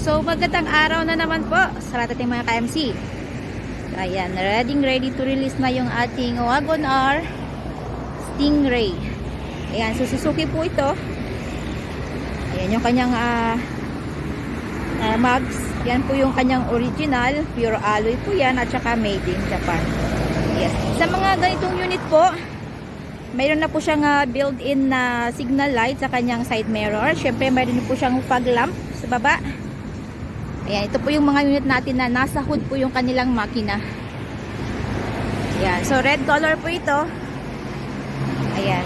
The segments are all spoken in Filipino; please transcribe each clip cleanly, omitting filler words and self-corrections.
So magandang araw na naman po sa lahat ating mga ka-MC. So, ayan, ready to release na yung ating Wagon R Stingray. Ayan, so Suzuki po ito. Ayan yung kanyang mags. Yan po yung kanyang original, pure alloy po yan, at saka made in Japan. Yes. Sa mga ganitong unit po, mayroon na po siyang built-in na signal light sa kanyang side mirror. Syempre mayroon po siyang fog lamp sa baba. Ayan, ito po yung mga unit natin na nasa hood po yung kanilang makina. Ayan, so red color po ito. Ayan.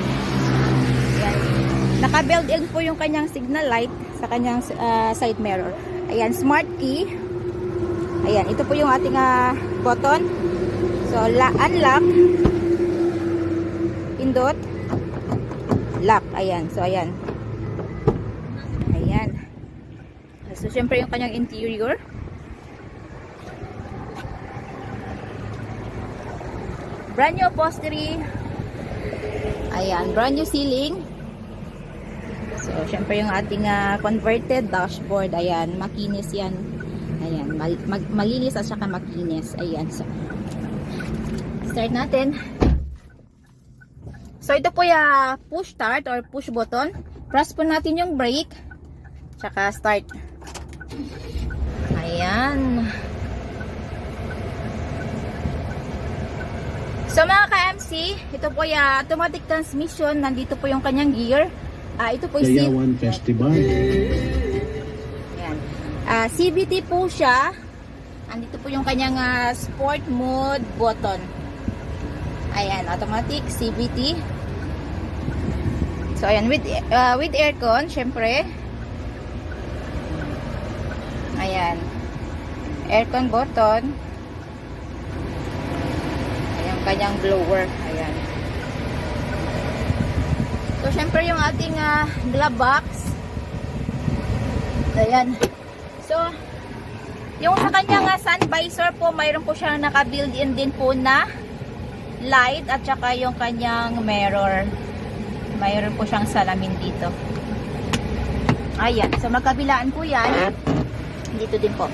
Ayan. Naka-built-in po yung kanyang signal light sa kanyang side mirror. Ayan, smart key. Ayan, ito po yung ating button. So, unlock. Pindot. Lock. Ayan, so ayan. Ayan. So, syempre yung kanyang interior. Brand new upholstery. Ayan, brand new ceiling. So, syempre yung ating converted dashboard. Ayan, makinis yan. Ayan, malinis at saka makinis. Ayan, so, start natin. So, ito po yung push start or push button. Press po natin yung brake. Tsaka start. Ayan. So mga ka-MC, ito po yung automatic transmission. Nandito po yung kanyang gear. Ito po yung Dayawan Festival. Ayan. CVT po siya. Nandito po yung kanyang sport mode button. Ayan, automatic CVT. So ayan, with aircon, syempre. Ayan. Aircon button. Ayan, kanyang blower. Ayan. So, syempre yung ating glove box. Ayan. So, yung sa kanyang sun visor po, mayroon po siyang naka-built-in din po na light at saka yung kanyang mirror. Mayroon po siyang salamin dito. Ayan. So, magkabilaan po yan. Dito din po.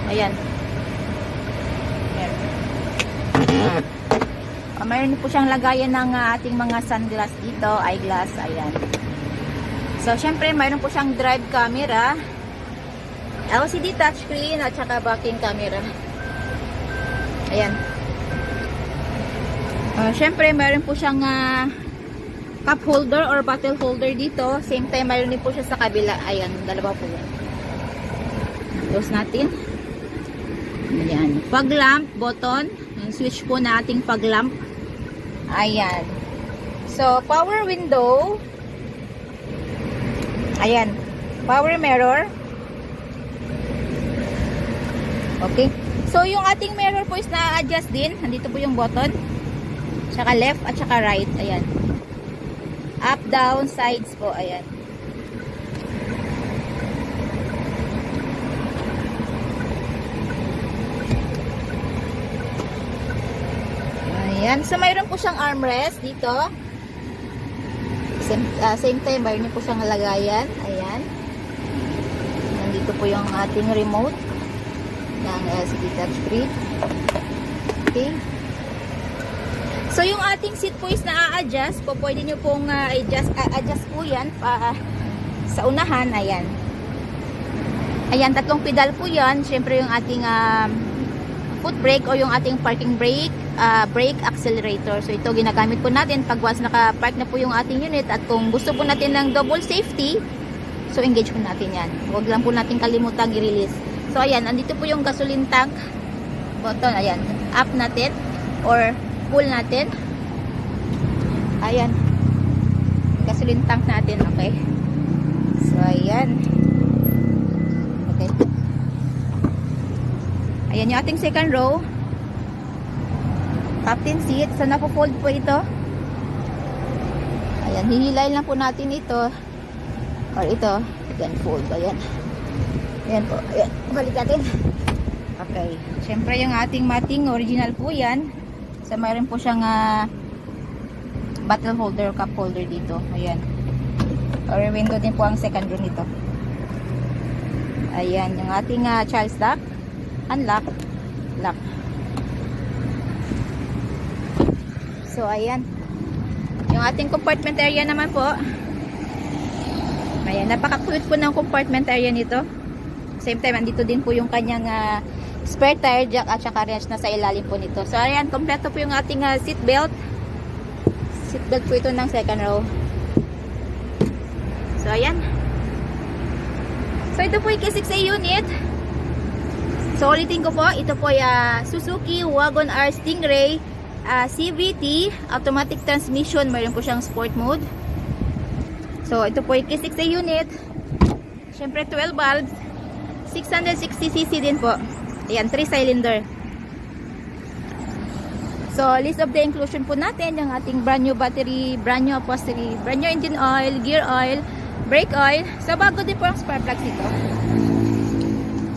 Ayan. Mayroon po siyang lagayan ng ating mga sunglass dito, eyeglass. Ayan. So, syempre, mayroon po siyang drive camera, LCD touchscreen, at saka backing camera. Ayan. Syempre, mayroon po siyang cup holder or bottle holder dito. Same time, mayroon din po siya sa kabila. Ayan, dalawa po yan. Close natin. Ayan. Fog lamp button. Yung switch po na ating fog lamp. Ayan. So, power window. Ayan. Power mirror. Okay. So, yung ating mirror po is na-adjust din. Nandito po yung button. Tsaka left at tsaka right. Ayan. Up, down, sides po. Ayan. Ayan. So, mayroon po siyang armrest dito. Same time, mayroon po siyang lagayan. Ayan. Nandito po yung ating remote ng LCD touchscreen. Okay. So, yung ating seat po is na-adjust. Po, pwede nyo pong adjust po yan sa unahan. Ayan. Ayan, tatlong pedal po yan. Siyempre yung ating foot brake o yung ating parking brake, brake accelerator. So ito ginagamit po natin pag once naka-park na po yung ating unit at kung gusto po natin ng double safety, so engage po natin yan. Huwag lang po natin kalimutang i-release. So ayan, andito po yung gasoline tank button. Ayan, up natin or pull natin. Ayan, gasoline tank natin. Okay. So ayan. Okay. Ayan yung ating second row. Captain seat. So, napo-fold po ito. Ayan. Hihilayin lang po natin ito. Or ito. Ayan, fold. Ayan. Ayan po. Ayan. Balik natin. Okay. Siyempre, yung ating mating original po yan. So, mayroon po siyang bottle holder, cup holder dito. Ayan. Or window din po ang second row nito. Ayan, yung ating child lock. Unlock. Lock. So, ayan. Yung ating compartment area naman po. Ayan, napaka-cute po ng compartment area nito. Same time, andito din po yung kanyang spare tire jack at saka wrench na sa ilalim po nito. So, ayan, kompleto po yung ating seat belt. Seat belt po ito ng second row. So, ayan. So, ito po yung K6A unit. So, ulitin ko po, ito po yung Suzuki Wagon R Stingray CVT, automatic transmission. Mayroon po siyang sport mode. So, ito po yung K6A unit. Siyempre, 12 valves. 660cc din po. Ayan, 3 cylinder. So, list of the inclusion po natin, yung ating brand new battery, brand new upholstery, brand new engine oil, gear oil, brake oil. So, bago din po ang spark plugs ito.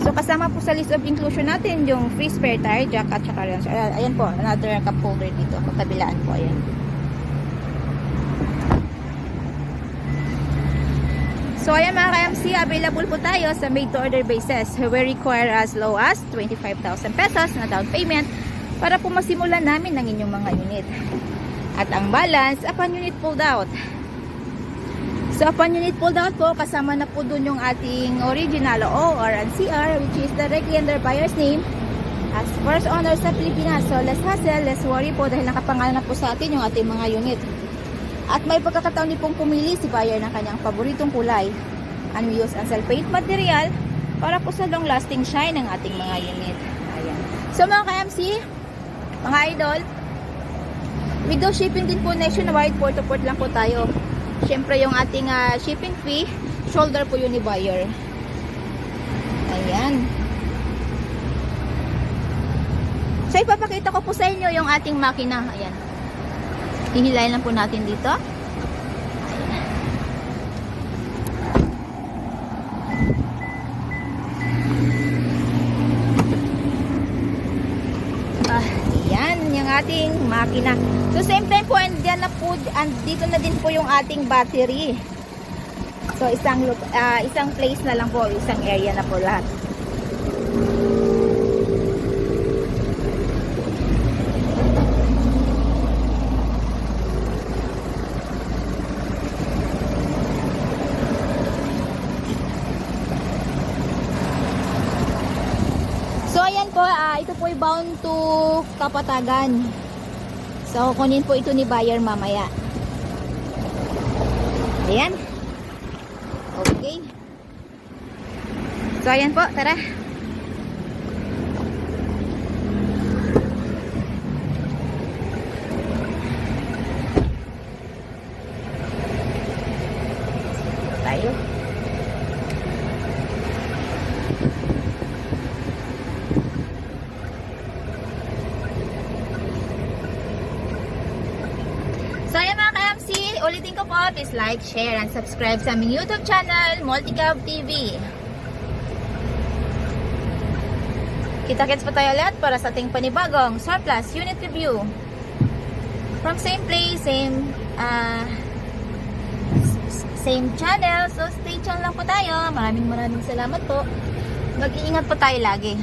So, kasama po sa list of inclusion natin, yung free spare tire, jack at saka wrench. Ayan po, another cup holder dito. Pagkabilaan po, ayan. So, ayan mga ka-MC, available po tayo sa made-to-order basis. We require as low as 25,000 pesos na down payment para po masimulan namin ng inyong mga unit. At ang balance, upon unit pulled out. So, upon unit pulled out po, kasama na po dun yung ating original OR and CR, which is directly under buyer's name as first owner sa Pilipinas. So, less hassle, less worry po dahil nakapangalan na po sa atin yung ating mga unit. At may pagkakataon din pong pumili si buyer ng kanyang paboritong kulay. And we use Ansel paint material para po sa long lasting shine ng ating mga unit. Ayan. So mga ka-MC, mga idol, we do shipping din po nationwide, port to port lang po tayo. Siyempre yung ating shipping fee, shoulder po yun ni buyer. Ayan. So ipapakita ko po sa inyo yung ating makina. Ayan. Hihilayin lang po natin dito. Yan yung ating makina. So same time po, andyan na po, dito na din po yung ating battery. So isang place na lang po, isang area na po lahat. So, ayan po, ito po ay bound to Kapatagan. So, kunin po ito ni buyer mamaya. Ayan. Okay. So, ayan po, tara. Tayo. So ayan mga ka-MC, ulitin ko po, please like, share, and subscribe sa aming YouTube channel, Multicab TV. Kita-kits po tayo lahat para sa ating panibagong surplus unit review. From same place, same channel. So stay tuned lang po tayo. Maraming salamat po. Mag-iingat po tayo lagi.